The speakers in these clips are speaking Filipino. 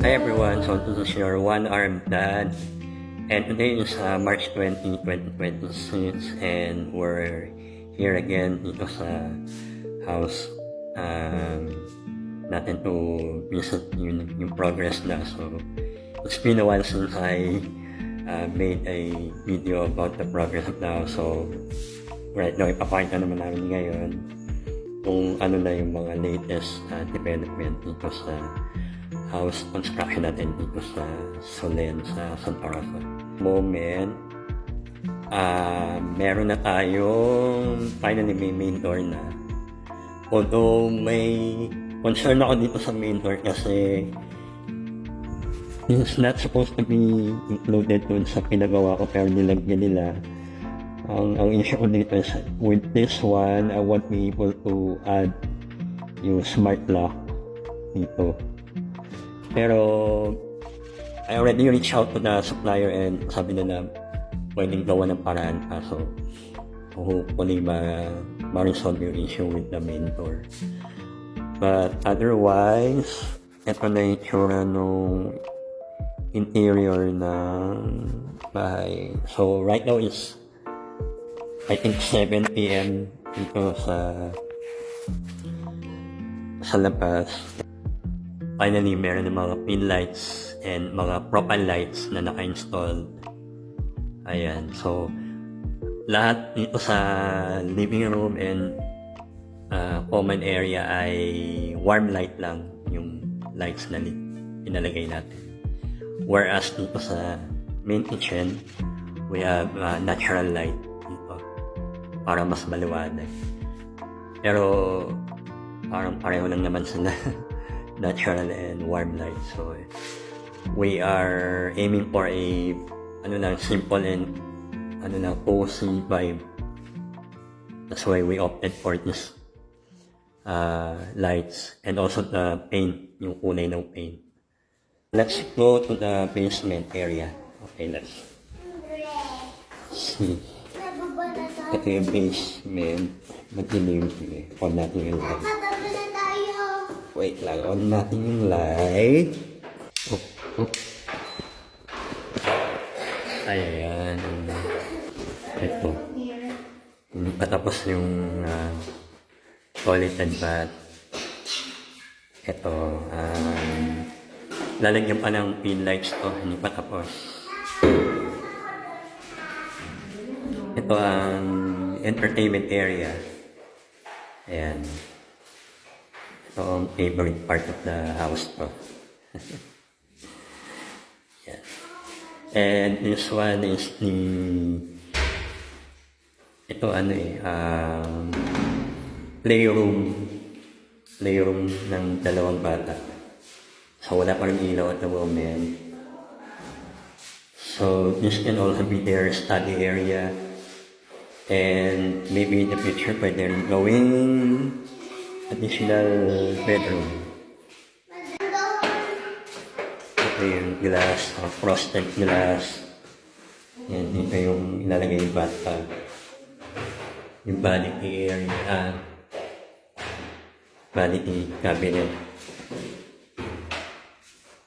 Hi everyone, so this is your one-armed dad, and today is March 20, 2026, and we're here again dito sa house natin to visit yung progress na. So it's been a while since I made a video about the progress of the house. So right now, ipapakita naman namin ngayon kung ano na yung mga latest development dito sa house construction natin dito sa Solen, sa Santa Rosa. Moment, meron na tayong finally may main door na. Although may concern ako dito sa main door kasi it's not supposed to be included dun sa pinagawa ko pero nilagyan nila. Ang issue ko dito is with this one, I won't be able to add yung smart lock dito. Pero I already reached out to the supplier and sabi nila pwedeng gawa ng paraan, so hopefully ma-resolve yung issue with the main door. But otherwise, ito na yung itsura nung interior ng bahay. So right now is I think 7 PM dito sa labas. Finally, meron ng mga pin lights and mga profile lights na naka-installed. Ayan. So, lahat dito sa living room and common area ay warm light lang yung lights na pinalagay natin. Whereas dito sa main kitchen, we have natural light dito para mas maliwanag. Pero parang pareho lang naman sila. Natural and warm light. So we are aiming for a simple and cozy vibe. That's why we opted for this lights and also the paint, yung kulay ng paint. Let's go to the basement area. Okay, let's see. Ito yung basement. Madilim. On natin yung light. Wait lang, on natin yung light. Ayan. Ito. Hindi pa tapos yung toilet and bath. Ito. Lalagyan pa ng pin lights to. Hindi pa tapos. Ito ang entertainment area. Ayan. Ito ang favorite part of the house to. Yeah. And this one is ito playroom ng dalawang bata. So wala pa rin ilaw at the moment. So this can also be their study area. And maybe in the future pwede rin gawing additional bedroom. Ito yung glass, frosted glass. Yan, dito yung ilalagay yung bathtub. Yung vanity area, vanity cabinet.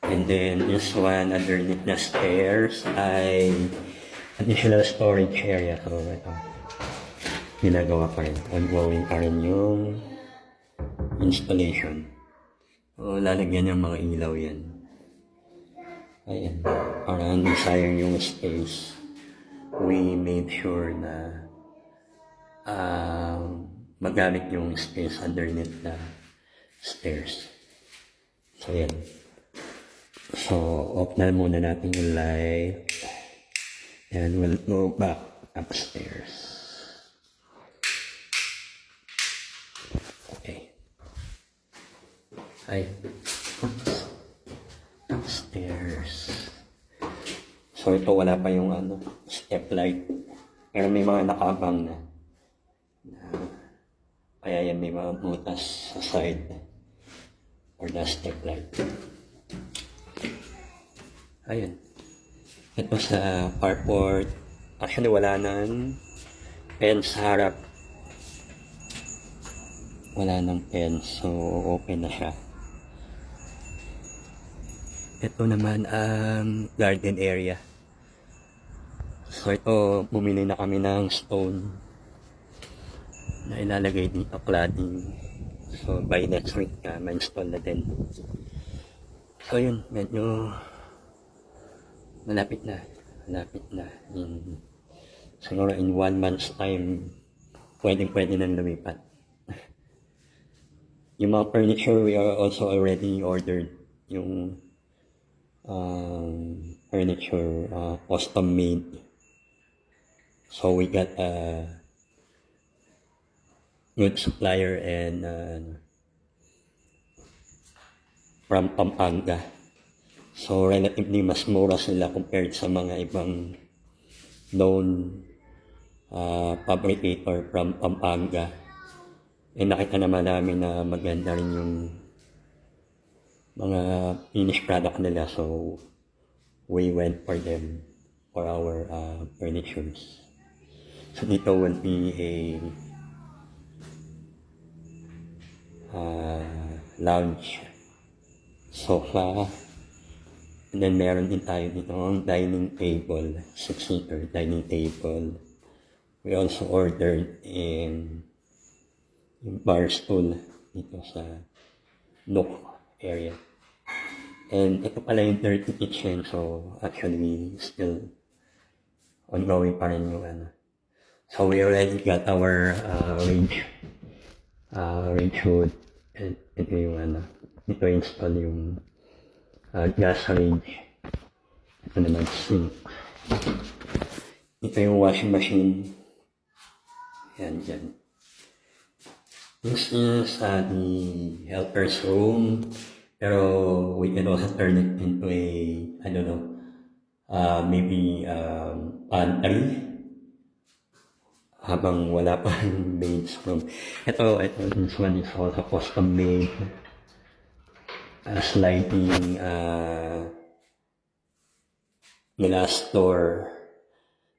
And then this one underneath the stairs ay additional storage area. So ito, ginagawa pa rin. Ongoing pa rin yung installation. So, lalagyan ng mga ilaw yan. Ayan. Para hindi sayang yung space. We made sure na magamit yung space underneath the stairs. So, yan. So, off na muna natin yung light. And we'll go back upstairs. Ay, upstairs. So ito wala pa yung step light. Pero may mga nakabang na. Kaya yan may mga butas sa side for the step light. Ayun. Ito sa carport. Actually wala nang fence sa harap. Wala nang fence, so open na siya. Ito naman ang garden area. So ito, bumili na kami ng stone na ilalagay dito, cladding. So by next week, ma-install na din. So yun, medyo malapit na. Siguro in 1 month's time, pwede nang lumipat. Yung mga furniture, we are also already ordered yung furniture, custom made. So we got a good supplier and from Pampanga. So relatively mas mura sila compared sa mga ibang known fabricator from Pampanga. Nakita naman namin na maganda rin yung mga finished product nila, so we went for them for our furnitures. So dito will be a lounge sofa, and then meron din tayo dito ang dining table, 6-seater dining table. We also ordered yung bar stool dito sa nook area. And ito pala yung dirty kitchen, so actually still ongoing pa rin yung ano. So we already got our range hood, and ito yung ano, ito install yung gas range. Ito naman sink. Ito yung washing machine. Yan, dyan. This is the helper's room, pero we can also turn it into a, I don't know, maybe pantry habang wala pa maid's room. Ito, this one is also custom made. Sliding glass door.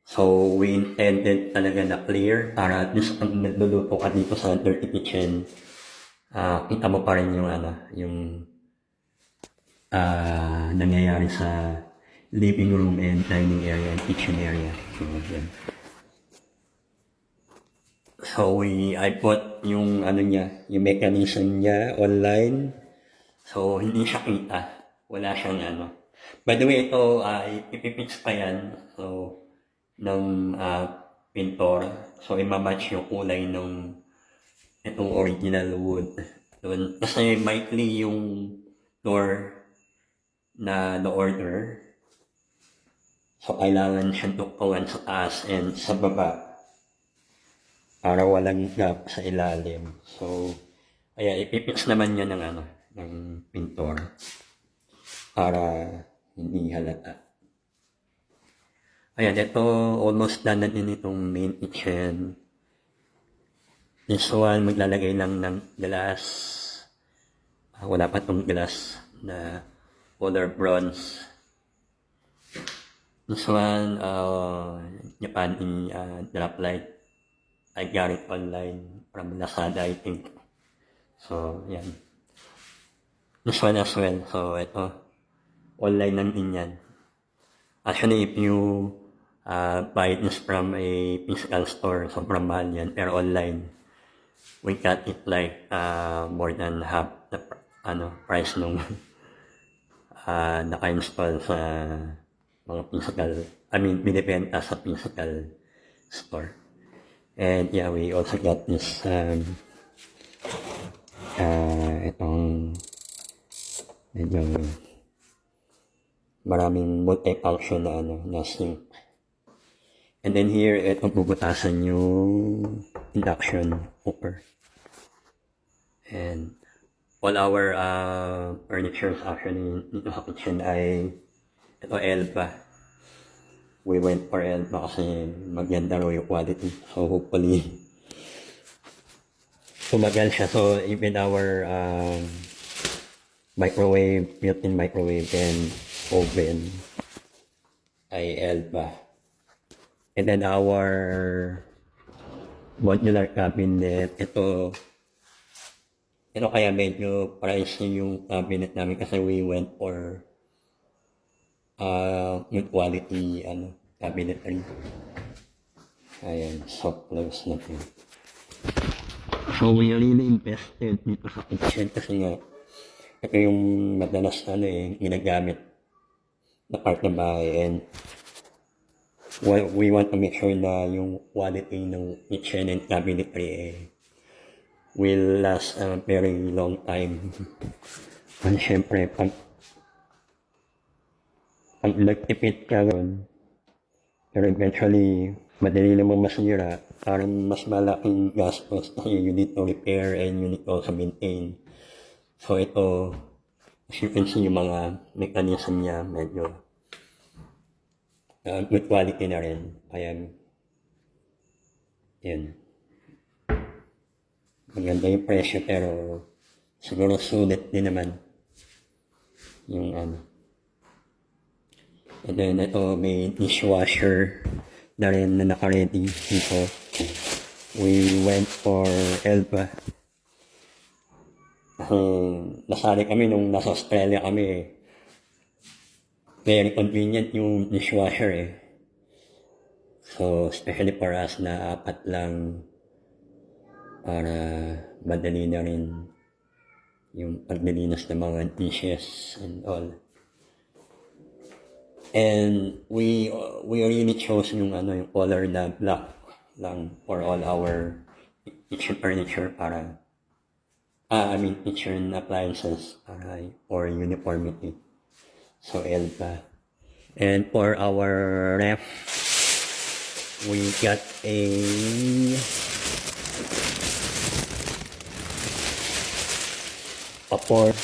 So we intended talaga na clear para at least pag nagluluto ka dito sa dirty kitchen, kita mo pa rin yung yung nangyayari sa living room and dining area and kitchen area. So, yan. So I bought yung niya, yung mechanism niya online. So hindi siya kita. Wala siyang By the way, ito ipipix pa yan. So ng pintor. So imamatch yung kulay ng itong original wood. Doon. Kasi maikli yung door na order. So kailangan siyang tuktungan sa taas and sa baba para walang gap sa ilalim. So ayan, ipipix naman niya ng pintor para hindi halata. Ayan, ito almost done na din itong main kitchen. This one, maglalagay lang ng glass. Wala pa itong glass na color bronze. This one, Japan drop light. I got it online from Lazada, I think. So, yan. This one as well. So, ito. Online lang din yan. Actually, if you buy this from a physical store, sobrang mahal yan. Pero online, we got it like more than half the price nung naka-install sa mga physical, binibenta sa physical store. And yeah, we also got this itong medyo maraming multi-function na sink. And then here, ito bubutasan yung induction cooker. And all our furniture actually dito sa kitchen ay ito Elba. We went for Elba kasi maganda raw yung quality. So hopefully tumagal siya. So even our microwave, built-in microwave and oven ay Elba. And then our modular cabinet, ito kaya medyo pricey yung cabinet namin kasi we went for good quality, cabinetry. Ayan, soft close na po. So, we really invested dito sa kitchen kasi nga, ito yung madalas ginagamit na part ng bahay, and we want to make sure na yung quality ng kitchen and cabinetry will last a very long time. And syempre, pag nagtipid ka ron, pero eventually, madali naman masira, parang mas malaking gastos kasi you need to repair and you need to also maintain. So ito, as you can see, yung mga mechanism niya medyo good quality na rin. Ayan. Yan. Maganda yung presyo pero siguro sulit din naman yung And then ito, may dishwasher na rin na naka-ready dito. We went for Elba. Nasali kami nung nasa Australia kami. Very convenient yung dishwasher . So, especially for us na apat lang para madali na rin yung paglilinis ng mga dishes and all. And we really chose yung yung color na black lang for all our kitchen furniture para kitchen appliances para for uniformity. So Elba. And for our ref, we got a Vapor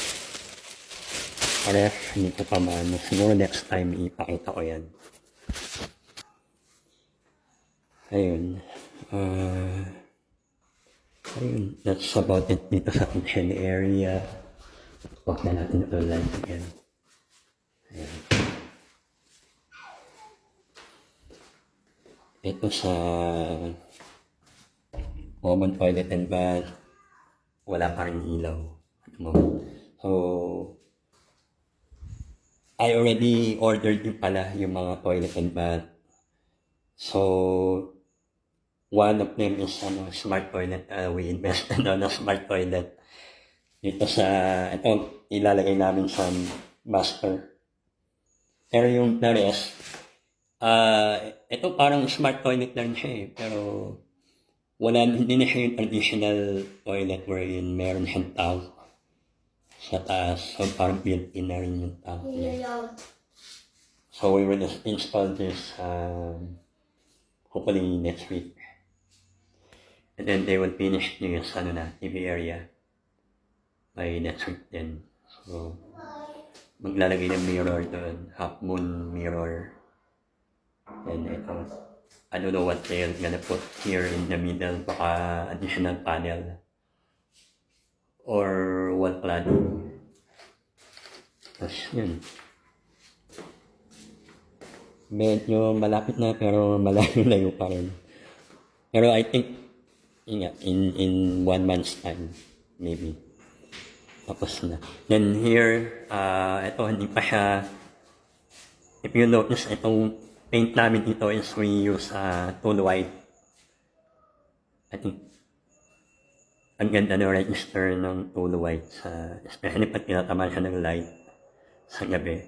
ref, hindi ko pa maano. Siguro next time ipakita ko yan. Ayun. Ayun. That's about it dito sa kitchen area. Off na natin ito live again. Ayun. Ito sa common toilet and bath, wala pa rin ilaw. So, I already ordered yung mga toilet and bath. So, one of them is smart toilet. We invested on a smart toilet. Ito ilalagay namin sa master. Pero yung the rest, ito parang smart toilet lang siya pero hindi na siya yung traditional toilet wherein meron siyang towel sa taas. So parang built-in na rin yung towel niya. So we will install this hopefully next week. And then they will finish this TV area by next week then. So maglalagay ng mirror doon, half moon mirror. And ito, I don't know what they're gonna put here in the middle, baka additional panel or wall cladding. Tapos yun. Medyo malapit na pero malayo pa rin. Pero I think in 1 month's time, maybe. Tapos na. Then here, ito hindi pa siya, if you notice, itong paint namin dito is we use tool white. I think ang ganda na register ng tool white, especially pag tinatamaan siya ng light sa gabi.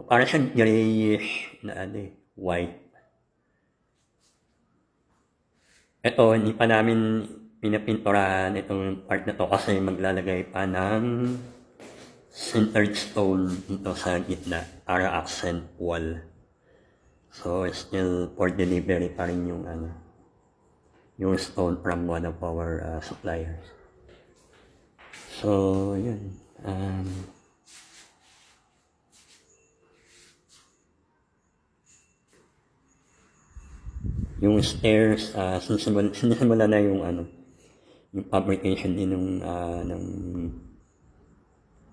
Parang siyang grayish na white. Ito, hindi pa namin pinapinturahan itong part na to kasi maglalagay pa ng centered stone dito sa gitna para accent wall. So, still for delivery pa rin yung yung stone from one of our suppliers. So, yun. Yung stairs, sinisimula na yung yung fabrication din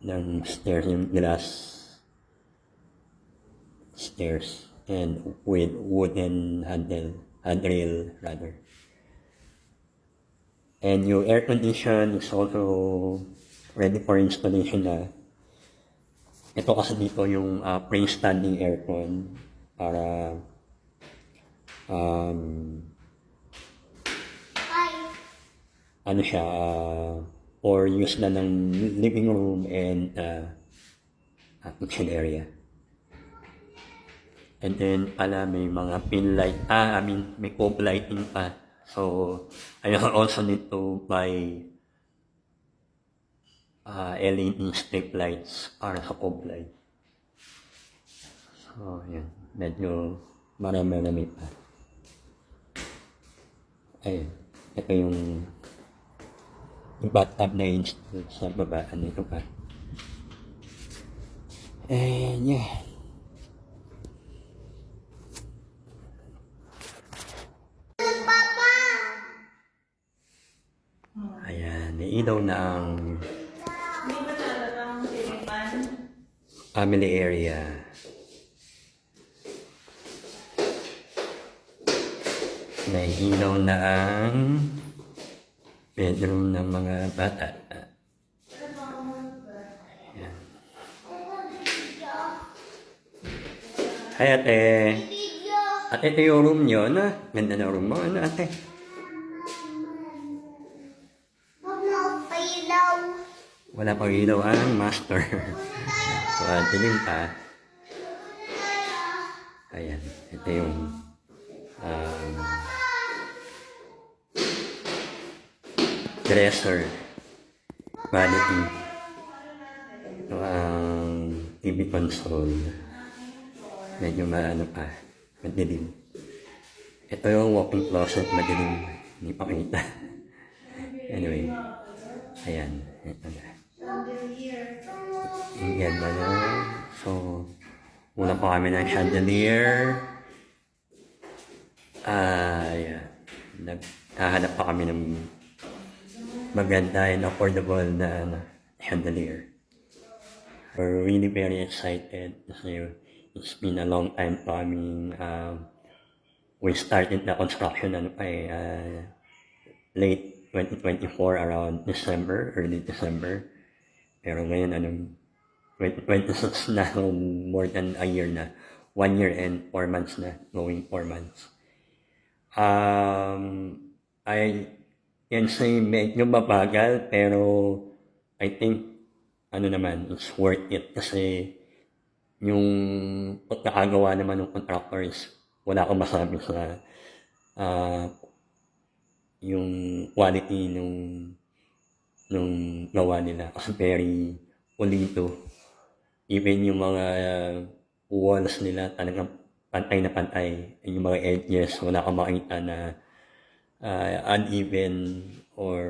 ng stairs, yung glass stairs and with wooden handrail rather. And your air condition is also ready for installation na. Ito kasi dito yung freestanding aircon para um, ano siya, for use na ng living room and kitchen area. And then pala may mga pin light, may cob lighting pa. So I also need to buy LED strip lights para sa cob light. So yan, medyo marami pa. Ayun, ito yung bathtub na install sa baba, ito pa. And yeah. Ayan, may ilaw na ang family area. May ilaw na ang bedroom ng mga bata. Ayan. Hi ate. Ate, ito yung room nyo, ano? Ganda na room mo, ano ate? Wala pang ilaw ang master. Dilim pa. Ayan, ito yung dresser, vanity. Ito ang TV console. Medyo maano pa, madilim. Ito yung walk-in closet, madilim. Hindi pa kita. Anyway, ayan. Ito na. Yan na na. So, mula pa kami ng chandelier. Ayan. Naghahanap pa kami ng maganda and affordable na chandelier. We're really very excited kasi it's been a long time coming. We started the construction late 2024 around December, early December. Pero ngayon 2026 na, more than a year na. 1 year and 4 months na, going 4 months. I can say medyo mabagal, pero I think it's worth it kasi yung pagkakagawa naman ng contractors, wala akong masabi sa yung quality nung gawa nila kasi very pulido. Even yung mga walls nila talagang pantay na pantay. Yung mga edges, wala kang makita na uneven or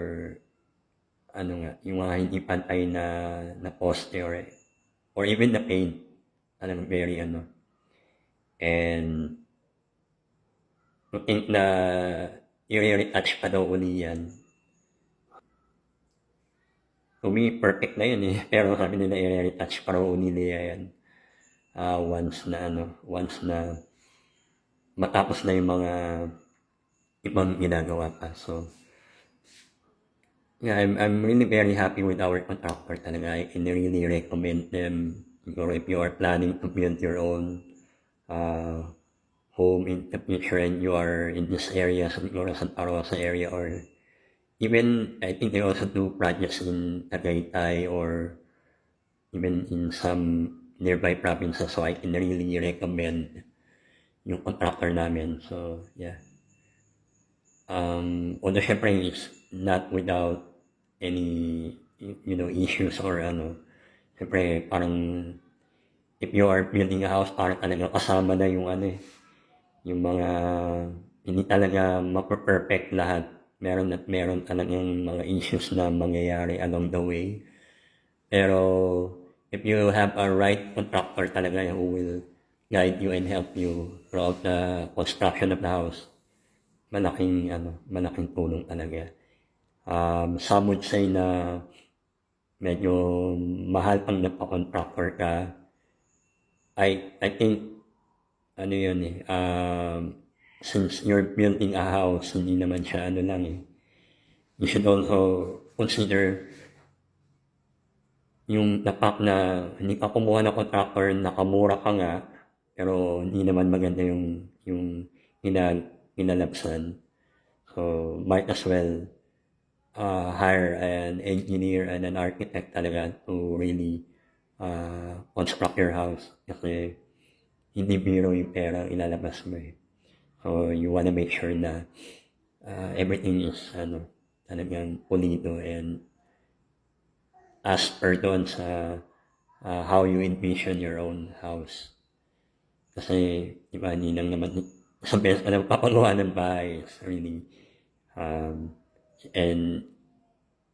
yung mga hindi pantay na poste or even the paint. Talagang very And I think na i-retouch pa daw uli yan. To me, perfect na yun eh. Pero sabi nila i-retouch pa raw uli nila yan. Once na matapos na yung mga ibang ginagawa pa. So, yeah, I'm really very happy with our contractor talaga. I can really recommend them. Or if you are planning to build your own home in the future and you are in this area, siguro Santa Rosa area, or even I think they also do projects in Tagaytay or even in some nearby provinces. So I can really recommend yung contractor namin. So yeah. Although syempre it's not without any issues or syempre parang if you are building a house, parang talaga kasama na yung yung mga hindi talaga mape-perfect lahat. Meron talagang mga issues na mangyayari along the way. Pero if you have a right contractor talaga who will guide you and help you throughout the construction of the house, malaking tulong talaga. Some would say na medyo mahal pang nagpa-contractor ka. I think since you're building a house, hindi naman siya you should also consider yung napak na hindi ka kumuha ng contractor, nakamura ka nga, pero hindi naman maganda yung inalabsan. So, might as well hire an engineer and an architect talaga to really construct your house. Kasi hindi biro yung pera ilalabas mo eh. So, you wanna make sure na everything is talagang pulido and as per doon sa how you envision your own house. Kasi, di ba, hindi lang naman isang beses ka lang papagawa ng bahay. It's really, and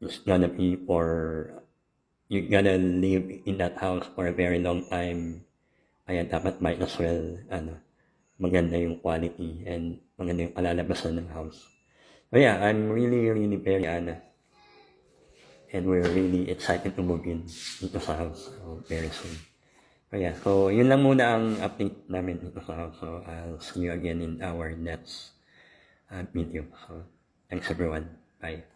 it's gonna be you're gonna live in that house for a very long time. Kaya dapat might as well, maganda yung quality and maganda yung kalalabasan ng house. So yeah, I'm really, really very, and we're really excited to move in dito sa house very soon. So yeah, so yun lang muna ang update namin dito sa house. So I'll see you again in our next video. So thanks everyone. Bye.